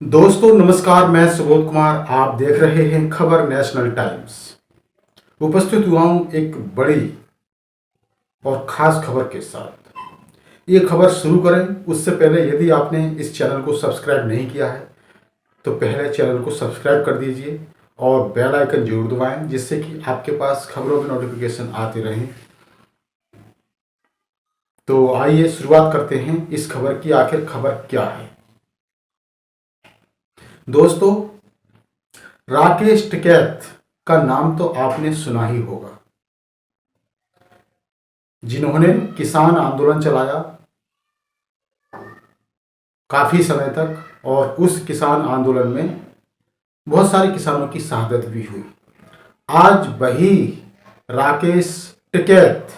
दोस्तों नमस्कार, मैं सुबोध कुमार। आप देख रहे हैं खबर नेशनल टाइम्स। उपस्थित हुआ हूं एक बड़ी और खास खबर के साथ। ये खबर शुरू करें उससे पहले यदि आपने इस चैनल को सब्सक्राइब नहीं किया है तो पहले चैनल को सब्सक्राइब कर दीजिए और बेल आइकन जरूर दबाएं, जिससे कि आपके पास खबरों की नोटिफिकेशन आती रहे। तो आइए शुरुआत करते हैं इस खबर की। आखिर खबर क्या है दोस्तों? राकेश टिकैत का नाम तो आपने सुना ही होगा, जिन्होंने किसान आंदोलन चलाया काफी समय तक और उस किसान आंदोलन में बहुत सारे किसानों की शहादत भी हुई। आज वही राकेश टिकैत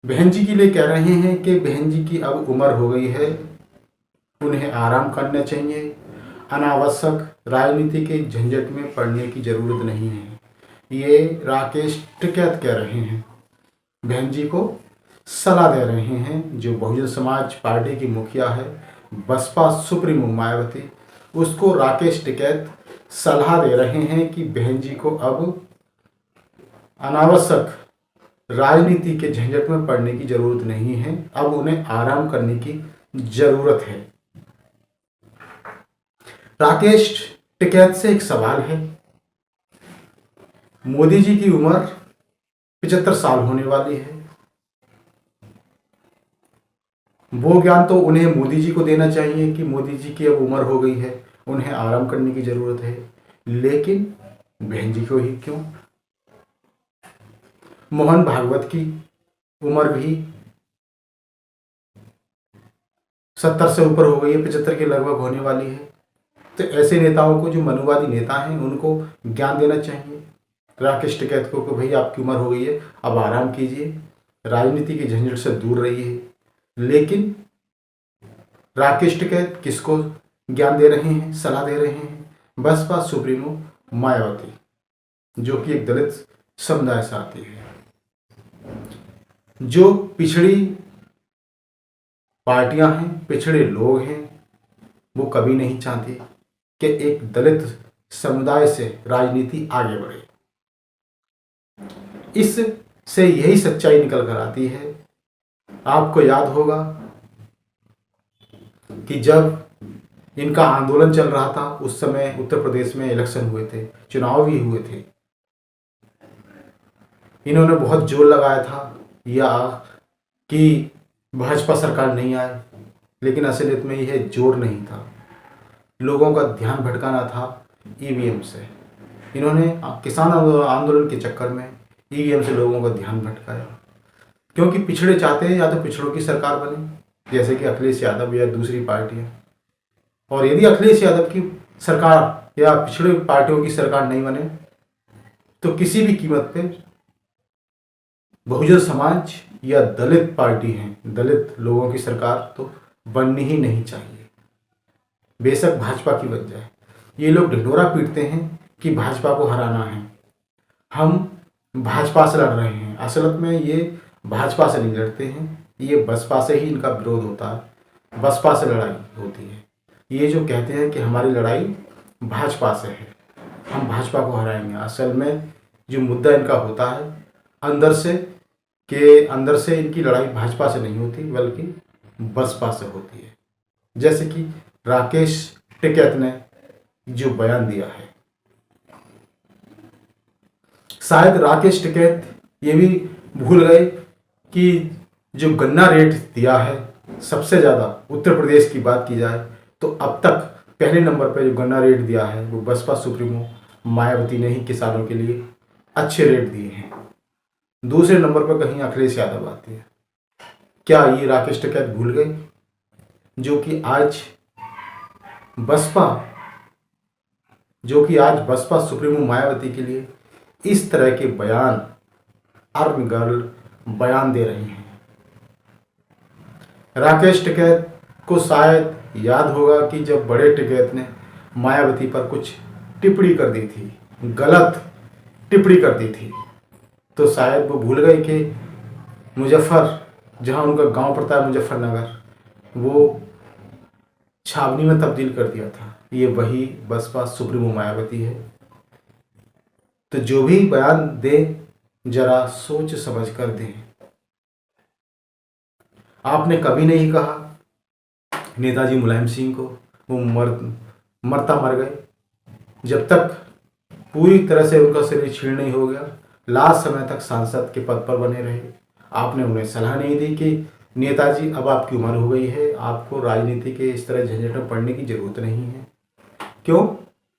बहन जी के लिए कह रहे हैं कि बहन जी की अब उम्र हो गई है, उन्हें आराम करना चाहिए, अनावश्यक राजनीति के झंझट में पड़ने की जरूरत नहीं है। ये राकेश टिकैत कह रहे हैं, बहन जी को सलाह दे रहे हैं। जो बहुजन समाज पार्टी की मुखिया है, बसपा सुप्रीमो मायावती, उसको राकेश टिकैत सलाह दे रहे हैं कि बहन जी को अब अनावश्यक राजनीति के झंझट में पड़ने की जरूरत नहीं है, अब उन्हें आराम करने की जरूरत है। राकेश टिकैत से एक सवाल है। मोदी जी की उम्र 75 साल होने वाली है। वो ज्ञान तो उन्हें मोदी जी को देना चाहिए कि मोदी जी की अब उम्र हो गई है, उन्हें आराम करने की जरूरत है, लेकिन बहन जी को ही क्यों? मोहन भागवत की उम्र भी 70 से ऊपर हो गई है, 75 के लगभग होने वाली है। तो ऐसे नेताओं को, जो मनुवादी नेता हैं, उनको ज्ञान देना चाहिए राकेश टिकैत को कि भाई आपकी उम्र हो गई है, अब आराम कीजिए, राजनीति के झंझट से दूर रहिए। लेकिन राकेश टिकैत किसको ज्ञान दे रहे हैं, सलाह दे रहे हैं? बसपा सुप्रीमो मायावती, जो कि एक दलित समुदाय से आती है, जो पिछड़ी पार्टियां हैं, पिछड़े लोग हैं। वो कभी नहीं चाहते कि एक दलित समुदाय से राजनीति आगे बढ़े। इससे यही सच्चाई निकल कर आती है। आपको याद होगा कि जब इनका आंदोलन चल रहा था उस समय उत्तर प्रदेश में इलेक्शन हुए थे, चुनाव भी हुए थे। इन्होंने बहुत जोर लगाया था या कि भाजपा सरकार नहीं आए, लेकिन असलियत में यह जोर नहीं था, लोगों का ध्यान भटकाना था ईवीएम से। इन्होंने किसान आंदोलन के चक्कर में ईवीएम से लोगों का ध्यान भटकाया, क्योंकि पिछड़े चाहते हैं या तो पिछड़ों की सरकार बने, जैसे कि अखिलेश यादव या दूसरी पार्टियां। और यदि अखिलेश यादव की सरकार या पिछड़े पार्टियों की सरकार नहीं बने तो किसी भी कीमत पे बहुजन समाज या दलित पार्टी हैं, दलित लोगों की सरकार तो बननी ही नहीं चाहिए, बेशक भाजपा की बन जाए। ये लोग ढिंढोरा पीटते हैं कि भाजपा को हराना है, हम भाजपा से लड़ रहे हैं। असलियत में ये भाजपा से नहीं लड़ते हैं, ये बसपा से ही इनका विरोध होता है, बसपा से लड़ाई होती है। ये जो कहते हैं कि हमारी लड़ाई भाजपा से है, हम भाजपा को हराएंगे, असल में जो मुद्दा इनका होता है अंदर से इनकी लड़ाई भाजपा से नहीं होती बल्कि बसपा से होती है। जैसे कि राकेश टिकैत ने जो बयान दिया है, शायद राकेश टिकैत ये भी भूल गए कि जो गन्ना रेट दिया है सबसे ज़्यादा उत्तर प्रदेश की बात की जाए तो अब तक पहले नंबर पर जो गन्ना रेट दिया है वो बसपा सुप्रीमो मायावती ने ही किसानों के लिए अच्छे रेट दिए हैं। दूसरे नंबर पर कहीं अखिलेश यादव आती है। क्या ये राकेश टिकैत भूल गए, जो कि आज बसपा सुप्रीमो मायावती के लिए इस तरह के बयान, आर्मी गर्ल बयान दे रहे हैं। राकेश टिकैत को शायद याद होगा कि जब बड़े टिकैत ने मायावती पर कुछ टिप्पणी कर दी थी, गलत टिप्पणी कर दी थी, तो शायद वो भूल गए कि जहां उनका गांव पड़ता है मुजफ्फरनगर, वो छावनी में तब्दील कर दिया था। ये वही बसपा सुप्रीमो मायावती है। तो जो भी बयान दे जरा सोच समझ कर दें। आपने कभी नहीं कहा नेताजी मुलायम सिंह को वो मरता मर गए। जब तक पूरी तरह से उनका शरीर छीण नहीं हो गया, लास्ट समय तक सांसद के पद पर बने रहे। आपने उन्हें सलाह नहीं दी कि नेताजी अब आपकी उम्र हो गई है, आपको राजनीति के इस तरह झंझट में पड़ने की जरूरत नहीं है। क्यों?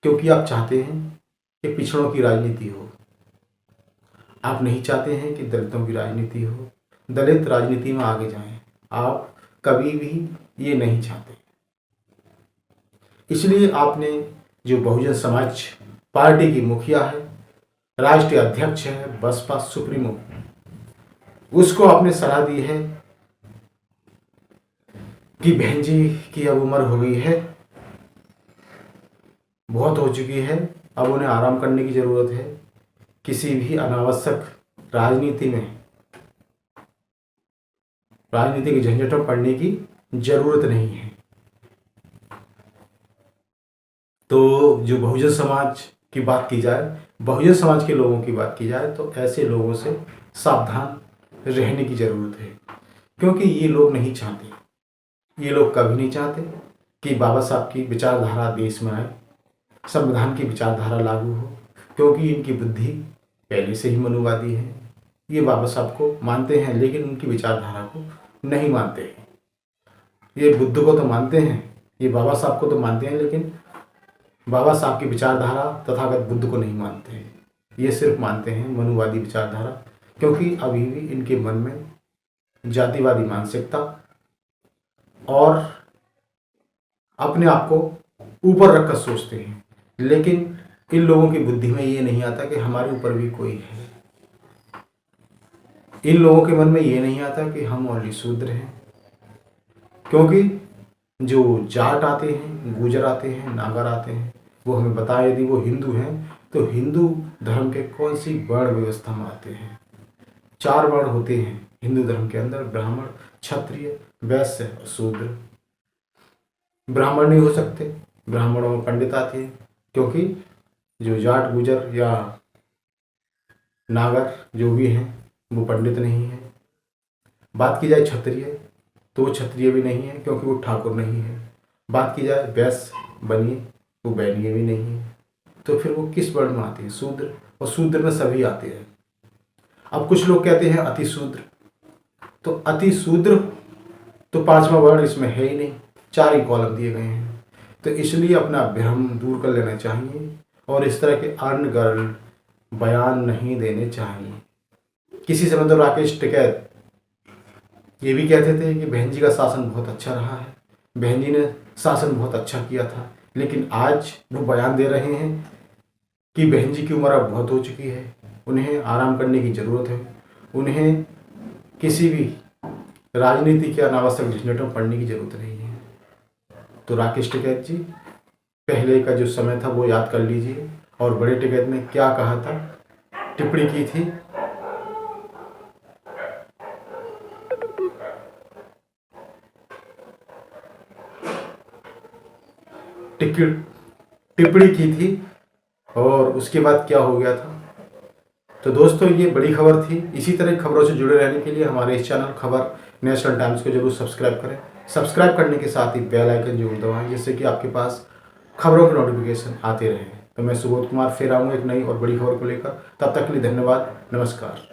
क्योंकि आप चाहते हैं कि पिछड़ों की राजनीति हो। आप नहीं चाहते हैं कि दलितों की राजनीति हो, दलित राजनीति में आगे जाएं। आप कभी भी ये नहीं चाहते। इसलिए आपने जो बहुजन समाज पार्टी की मुखिया है, राष्ट्रीय अध्यक्ष है, बसपा सुप्रीमो, उसको आपने सलाह दी है कि बहन जी की अब उम्र हो गई है, बहुत हो चुकी है, अब उन्हें आराम करने की जरूरत है। किसी भी अनावश्यक राजनीति की झंझट में पड़ने की जरूरत नहीं है। तो जो बहुजन समाज की बात की जाए, बहुजन समाज के लोगों की बात की जाए, तो ऐसे लोगों से सावधान रहने की जरूरत है। क्योंकि ये लोग नहीं चाहते, ये लोग कभी नहीं चाहते कि बाबा साहब की विचारधारा देश में आए, संविधान की विचारधारा लागू हो। क्योंकि इनकी बुद्धि पहले से ही मनुवादी है। ये बाबा साहब को मानते हैं लेकिन उनकी विचारधारा को नहीं मानते हैं। ये बुद्ध को तो मानते हैं, ये बाबा साहब को तो मानते हैं, लेकिन बाबा साहब की विचारधारा तथागत बुद्ध को नहीं मानते हैं। ये सिर्फ मानते हैं मनुवादी विचारधारा। क्योंकि अभी भी इनके मन में जातिवादी मानसिकता और अपने आप को ऊपर रखकर सोचते हैं। लेकिन इन लोगों की बुद्धि में ये नहीं आता कि हमारे ऊपर भी कोई है। इन लोगों के मन में ये नहीं आता कि हम ओनली शूद्र हैं। क्योंकि जो जाट आते हैं, गुजर आते हैं, नागर आते हैं, वो हमें बताए यदि वो हिंदू हैं तो हिंदू धर्म के कौन सी वर्ण व्यवस्था में आते हैं। 4 वर्ण होते हैं हिंदू धर्म के अंदर, ब्राह्मण, क्षत्रिय, वैश्य और शूद्र। ब्राह्मण नहीं हो सकते, ब्राह्मणों में पंडित आते हैं। क्योंकि जो जाट, गुजर या नागर जो भी हैं वो पंडित नहीं है। बात की जाए क्षत्रिय, तो वो क्षत्रिय भी नहीं है क्योंकि वो ठाकुर नहीं है। बात की जाए वैश्य, बनिए, वो बैनिए भी नहीं है। तो फिर वो किस वर्ण में आते हैं? शूद्र। और शूद्र में सभी आते हैं। अब कुछ लोग कहते हैं अति शूद्र, तो अति शूद्र तो 5वां वर्ण इसमें है ही नहीं, 4 ही कॉलम दिए गए हैं। तो इसलिए अपना भ्रम दूर कर लेना चाहिए और इस तरह के अनगढ़ बयान नहीं देने चाहिए। किसी समय तो राकेश टिकैत ये भी कहते थे कि बहन जी का शासन बहुत अच्छा रहा है, बहन जी ने शासन बहुत अच्छा किया था। लेकिन आज वो बयान दे रहे हैं कि बहन जी की उम्र अब बहुत हो चुकी है, उन्हें आराम करने की ज़रूरत है, उन्हें किसी भी राजनीति के अनावश्यक झंझटों में पड़ने की ज़रूरत नहीं है। तो राकेश टिकैत जी, पहले का जो समय था वो याद कर लीजिए और बड़े टिकैत ने क्या कहा था, टिप्पणी की थी। टिप्पणी की थी और उसके बाद क्या हो गया था। तो दोस्तों ये बड़ी खबर थी। इसी तरह खबरों से जुड़े रहने के लिए हमारे इस चैनल खबर नेशनल टाइम्स को जरूर सब्सक्राइब करें। सब्सक्राइब करने के साथ ही बेल आइकन जरूर दबाएं जिससे कि आपके पास खबरों के नोटिफिकेशन आते रहें। तो मैं सुबोध कुमार फिर आऊँगा एक नई और बड़ी खबर को लेकर। तब तक के लिए धन्यवाद, नमस्कार।